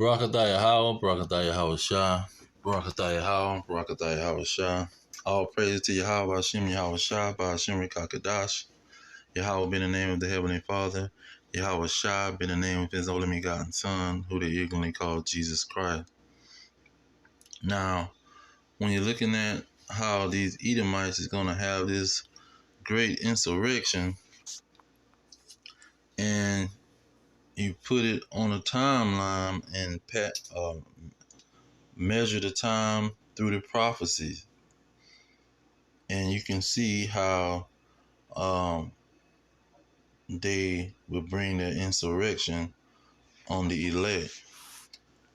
Barakatah Yahweh, Barakatah Yahweh Shah, Barakatah Yahweh, Barakatah Yahweh Shah. All praise to Yahweh, Hashem, Yahweh Shah, Hashem Rikakadash. Yahweh be the name of the Heavenly Father. Yahweh Shah be the name of His only begotten Son, who they ignorantly call Jesus Christ. Now, when you're looking at how these Edomites is going to have this great insurrection, and you put it on a timeline and measure the time through the prophecies, and you can see how they will bring their insurrection on the elect.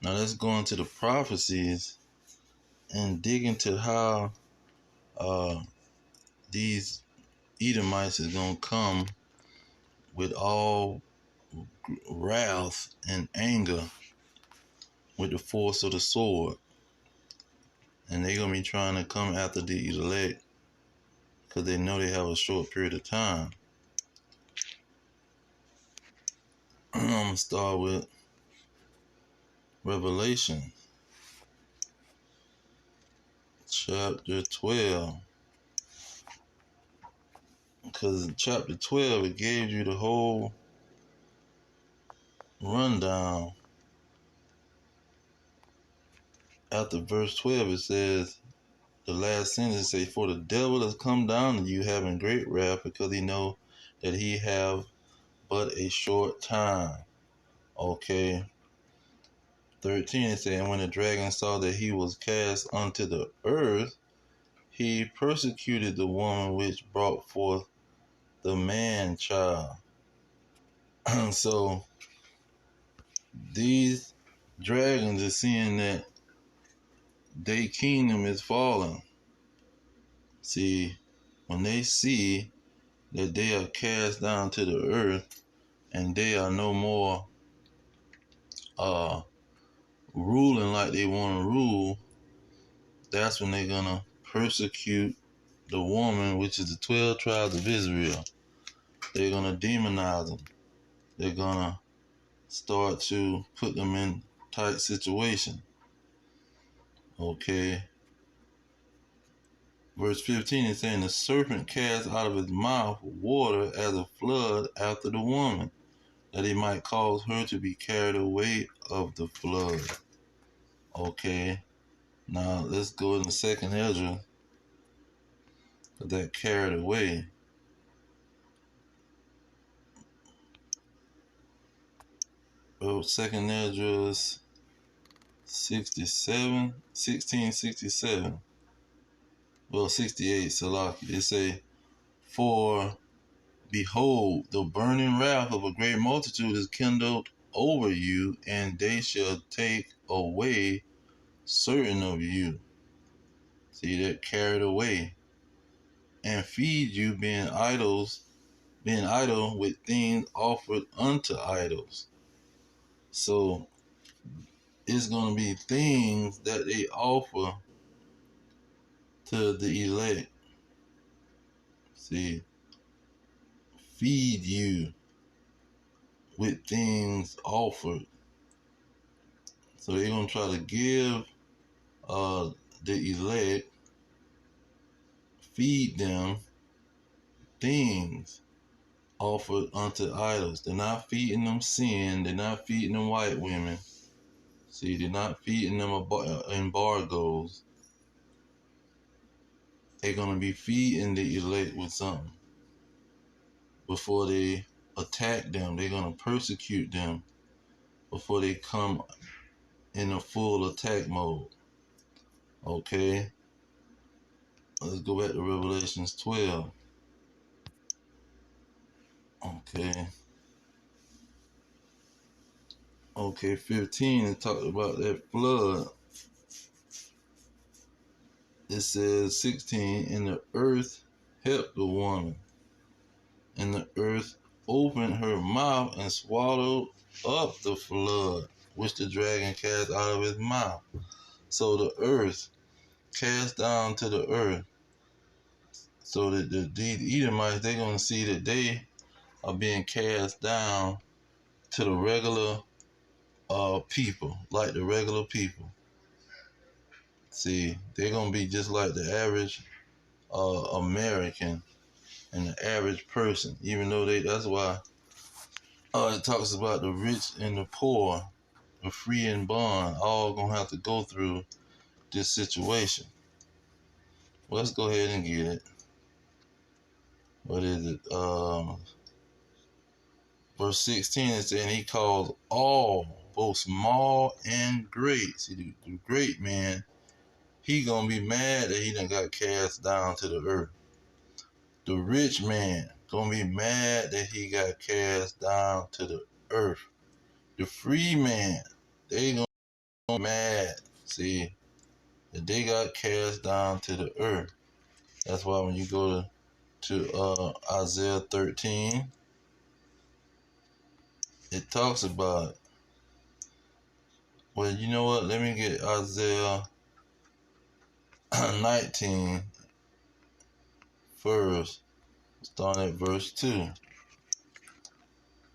Now let's go into the prophecies and dig into how these Edomites is going to come with all wrath and anger with the force of the sword. And they're going to be trying to come after the elect because they know they have a short period of time. I'm going to start with Revelation chapter 12. Because in chapter 12, it gave you the whole rundown. After verse 12, it says, the last sentence say, for the devil has come down to you having great wrath, because he know that he have but a short time. Okay. 13, it said, and when the dragon saw that he was cast unto the earth, he persecuted the woman which brought forth the man child. So these dragons are seeing that their kingdom is falling. See, when they see that they are cast down to the earth and they are no more ruling like they want to rule, that's when they're gonna persecute the woman, which is the 12 tribes of Israel. They're gonna demonize them. They're gonna start to put them in tight situation. Okay. Verse 15 is saying, the serpent cast out of his mouth water as a flood after the woman, that he might cause her to be carried away of the flood. Okay. Now let's go in the second Ezra. That carried away. Well, second Ezra 1667. Well, 68, Salaki. They say, for behold, the burning wrath of a great multitude is kindled over you, and they shall take away certain of you. See, that carried away. And feed you, being idle with things offered unto idols. So it's going to be things that they offer to the elect. See, feed you with things offered. So they're going to try to give the elect, feed them things offered unto idols. They're not feeding them sin. They're not feeding them white women. See, they're not feeding them embargoes. They're going to be feeding the elect with something before they attack them. They're going to persecute them before they come in a full attack mode. Okay. Let's go back to Revelations 12. Okay. Okay, 15, it talked about that flood. It says 16, and the earth helped the woman, and the earth opened her mouth and swallowed up the flood, which the dragon cast out of his mouth. So the earth cast down to the earth. So that these Edomites, they're going to see that they are being cast down to the regular people, like the regular people. See, they're gonna be just like the average American and the average person, even though that's why it talks about the rich and the poor, the free and bond, all gonna have to go through this situation. Well, let's go ahead and get it. What is it? Verse 16 is saying he calls all, both small and great. See, the great man, he gonna be mad that he done got cast down to the earth. The rich man gonna be mad that he got cast down to the earth. The free man, they gonna be mad, see, that they got cast down to the earth. That's why when you go to Isaiah 13, it talks about, well, you know what? Let me get Isaiah 19 first, starting at verse 2.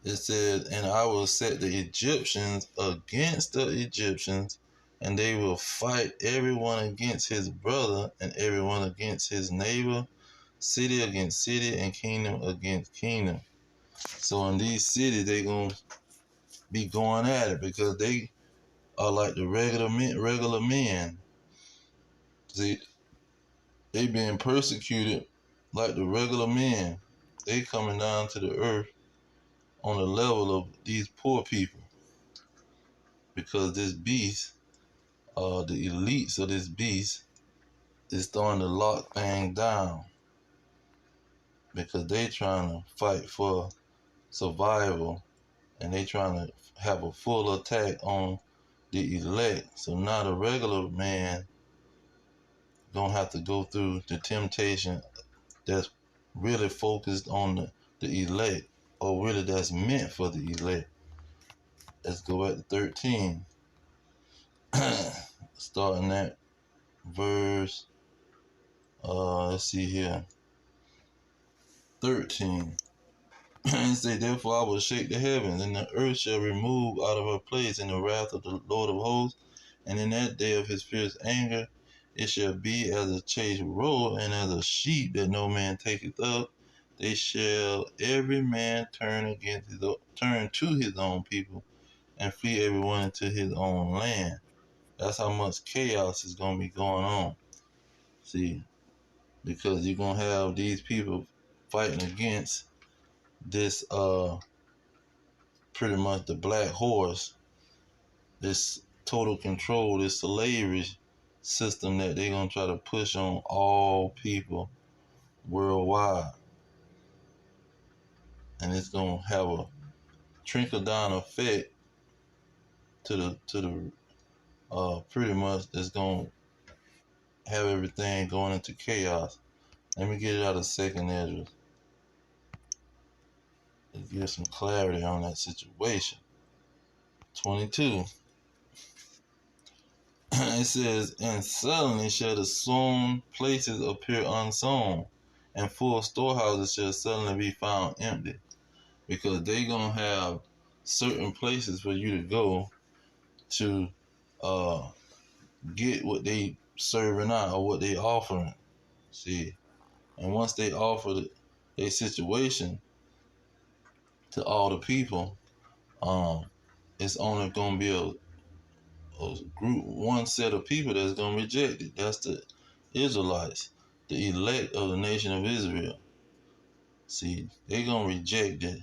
It said, and I will set the Egyptians against the Egyptians, and they will fight everyone against his brother, and everyone against his neighbor, city against city, and kingdom against kingdom. So in these cities, they're going to be going at it because they are like the regular men. See, they being persecuted like the regular men. They coming down to the earth on the level of these poor people, because this beast, the elites of this beast, is starting to lock things down because they trying to fight for survival, and they trying to have a full attack on the elect. So now the regular man don't have to go through the temptation that's really focused on the elect, or really that's meant for the elect. Let's go back to 13. Starting at verse, let's see here, 13. And say, therefore I will shake the heavens, and the earth shall remove out of her place in the wrath of the Lord of hosts, and in that day of his fierce anger it shall be as a chased roe, and as a sheep that no man taketh up. They shall every man turn to his own people, and flee everyone into his own land. That's how much chaos is going to be going on. See, because you're going to have these people fighting against this, pretty much the black horse, this total control, this slavery system that they're going to try to push on all people worldwide. And it's going to have a trickle down effect to the pretty much that's going to have everything going into chaos. Let me get it out of second Ezra to give some clarity on that situation. 22. It says, and suddenly shall the sown places appear unsown, and full storehouses shall suddenly be found empty. Because they gonna have certain places for you to go to get what they serving out or what they offering. See, and once they offer their situation to all the people, it's only gonna be a group, one set of people that's gonna reject it. That's the Israelites, the elect of the nation of Israel. See, they gonna reject it,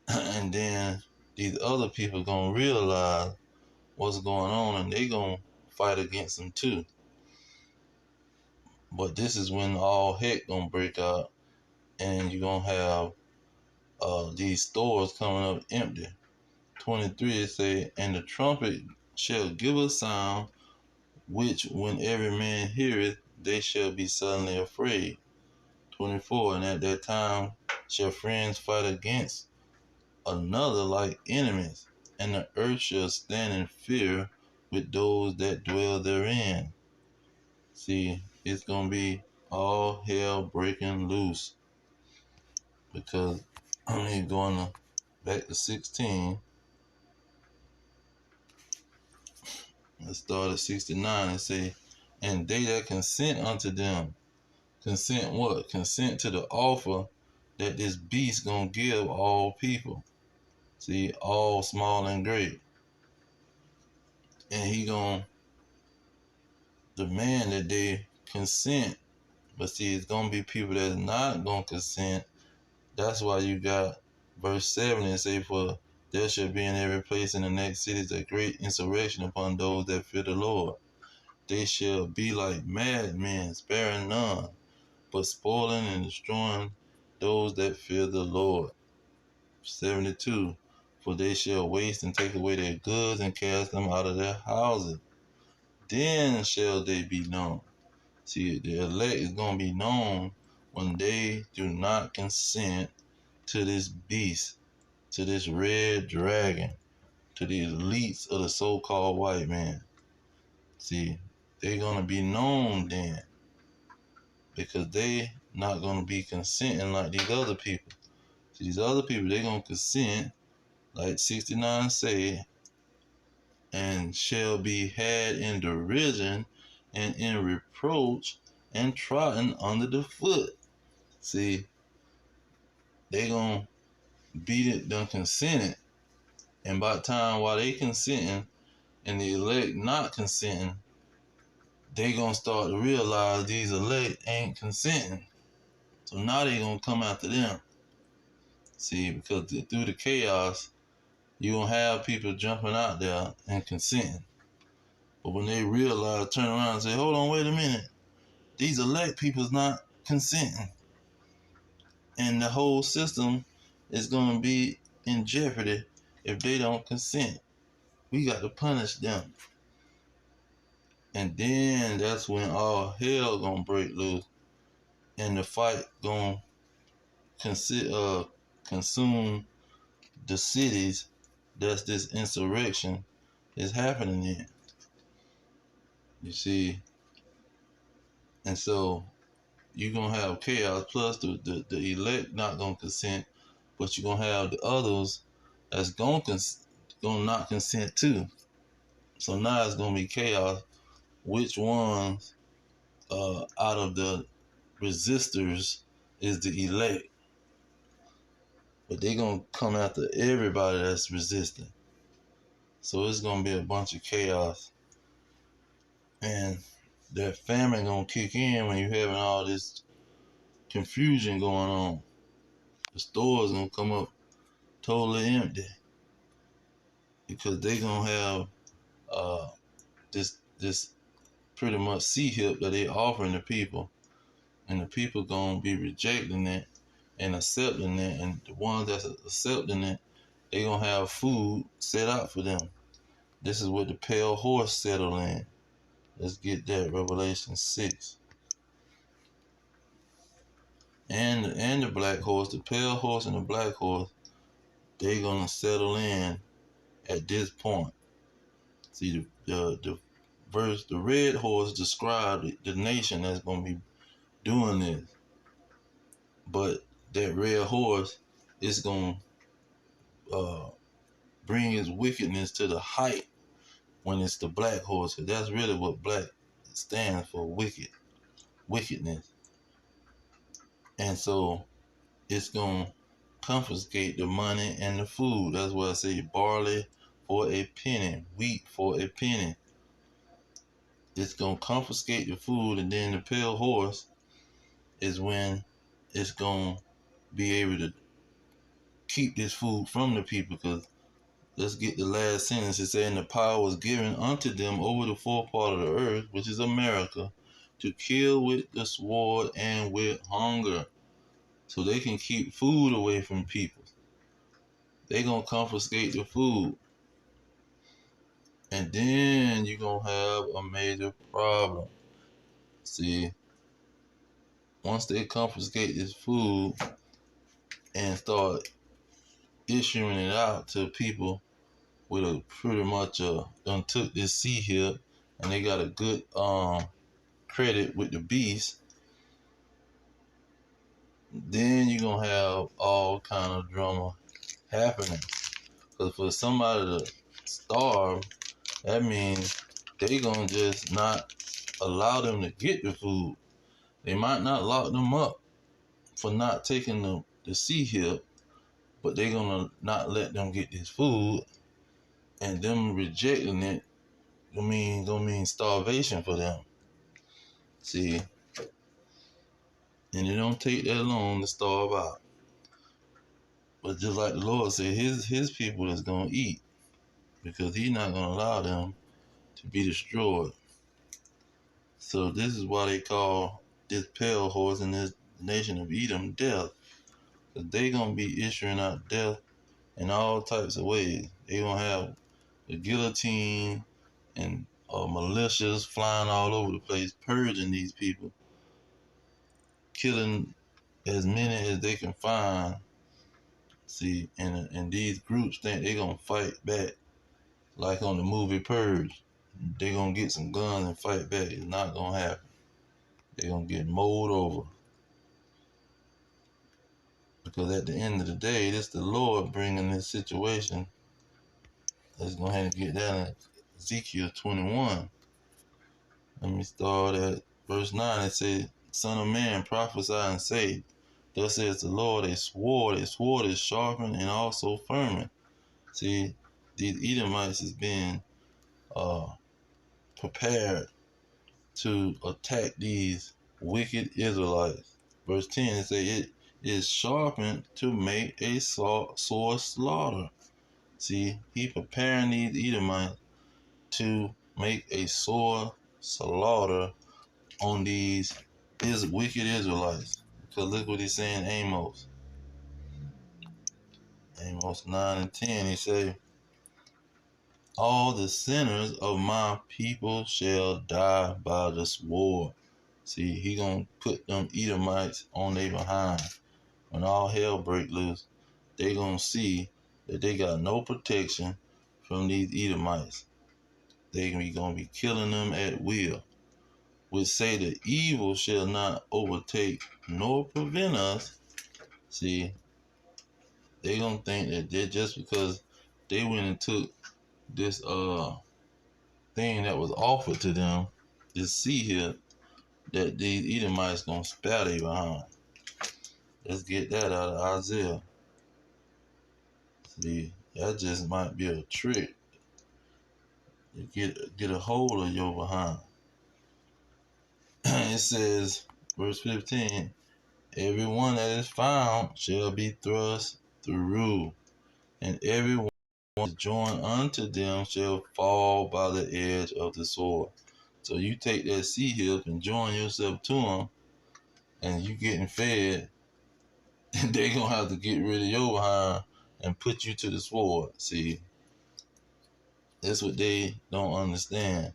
and then these other people gonna realize what's going on, and they gonna fight against them too. But this is when all heck gonna break out, and you're gonna have these stores coming up empty. 23, it say, and the trumpet shall give a sound, which when every man heareth, they shall be suddenly afraid. 24, and at that time shall friends fight against another like enemies, and the earth shall stand in fear with those that dwell therein. See, it's going to be all hell breaking loose, because I'm going back to 16. Let's start at 69 and say, and they that consent unto them, consent what? Consent to the offer that this beast gonna give all people. See, all small and great. And he gonna demand that they consent. But see, it's gonna be people that's not gonna consent. That's why you got verse 7 and say, for there shall be in every place in the next cities a great insurrection upon those that fear the Lord. They shall be like madmen, sparing none, but spoiling and destroying those that fear the Lord. 72. For they shall waste and take away their goods and cast them out of their houses. Then shall they be known. See, the elect is going to be known when they do not consent to this beast, to this red dragon, to the elites of the so-called white man. See, they're going to be known then because they not going to be consenting like these other people. See, these other people, they're going to consent, like 69 say, and shall be had in derision and in reproach and trodden under the foot. See, they gonna beat it done consented. And by the time while they consenting and the elect not consenting, they gonna start to realize these elect ain't consenting. So now they gonna come after them. See, because through the chaos, you gonna have people jumping out there and consenting. But when they realize, turn around and say, hold on, wait a minute. These elect people's not consenting. And the whole system is gonna be in jeopardy if they don't consent. We got to punish them. And then that's when all hell gonna break loose and the fight gonna consume the cities that's this insurrection is happening in. You see? And so you're gonna have chaos, plus the elect not gonna consent, but you're gonna have the others that's gonna not consent too. So now it's gonna be chaos. Which ones out of the resistors is the elect? But they're gonna come after everybody that's resisting. So it's gonna be a bunch of chaos. And that famine gonna kick in when you're having all this confusion going on. The stores gonna come up totally empty because they gonna have this pretty much C-hip that they offering the people, and the people gonna be rejecting it and accepting it, and the ones that's accepting it, they gonna have food set out for them. This is what the pale horse settled in. Let's get that, Revelation 6. And the black horse, the pale horse and the black horse, they gonna settle in at this point. See, the verse, the red horse described the nation that's gonna be doing this, but that red horse is gonna bring his wickedness to the height when it's the black horse, because that's really what black stands for, wickedness. And so it's going to confiscate the money and the food. That's why I say barley for a penny, wheat for a penny. It's going to confiscate the food, and then the pale horse is when it's going to be able to keep this food from the people. Because let's get the last sentence. It says, and the power was given unto them over the four part of the earth, which is America, to kill with the sword and with hunger. So they can keep food away from people. They're going to confiscate the food. And then you're going to have a major problem. See, once they confiscate this food and start issuing it out to people with a pretty much done took this C here, and they got a good credit with the beast, then you're going to have all kind of drama happening. Because for somebody to starve, that means they gonna just not allow them to get the food. They might not lock them up for not taking the sea hip, but they gonna not let them get this food, and them rejecting it gonna mean starvation for them. See, and it don't take that long to starve out. But just like the Lord said, his people is gonna eat, because He's not gonna allow them to be destroyed. So this is why they call this pale horse in this nation of Edom death, because they gonna be issuing out death in all types of ways. They gonna have the guillotine and militias flying all over the place, purging these people, killing as many as they can find. See, and these groups think they gonna fight back, like on the movie Purge. They gonna get some guns and fight back. It's not gonna happen. They gonna get mowed over. Because at the end of the day, it's the Lord bringing this situation. Let's go ahead and get that in Ezekiel 21. Let me start at verse 9. It says, Son of man, prophesy and say, Thus says the Lord, a sword is sharpened and also firmer. See, these Edomites is being prepared to attack these wicked Israelites. Verse 10, it says, It is sharpened to make a sore slaughter. See, he preparing these Edomites to make a sore slaughter on these wicked Israelites. Because look what he's saying, Amos 9 and 10. He say, all the sinners of my people shall die by the sword. See, he gonna put them Edomites on their behind. When all hell break loose, they gonna see that they got no protection from these Edomites. They gonna be killing them at will. Which say the evil shall not overtake nor prevent us. See, they gonna think that they're just because they went and took this thing that was offered to them, this sea here, that these Edomites gonna spare they behind. Let's get that out of Isaiah. See, that just might be a trick to get a hold of your behind. It says, verse 15, everyone that is found shall be thrust through, and everyone that is joined unto them shall fall by the edge of the sword. So you take that sea hip and join yourself to them, and you getting fed, and they gonna have to get rid of your behind and put you to the sword. See, that's what they don't understand.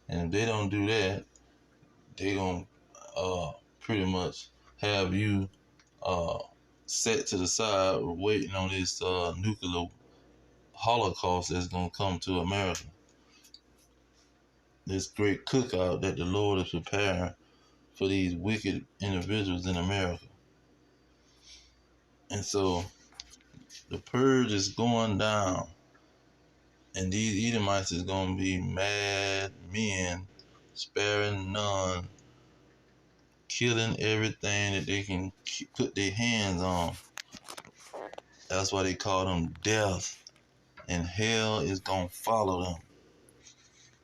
And if they don't do that, they gonna pretty much have you set to the side waiting on this nuclear holocaust that's gonna come to America. This great cookout that the Lord is preparing for these wicked individuals in America. And so the purge is going down, and these Edomites is gonna be mad men, sparing none, killing everything that they can put their hands on. That's why they call them death, and hell is gonna follow them.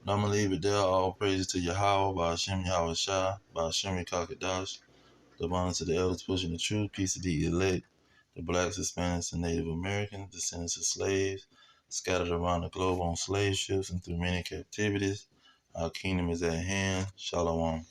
And I'm gonna leave it there. All praises to Yahweh, by Hashem Yahweh Shah, by Hashem Kakadash. The honor to the elders pushing the truth. Peace to the elect, the blacks, Hispanics, and Native Americans, descendants of slaves, scattered around the globe on slave ships and through many captivities. Our kingdom is at hand. Shalom.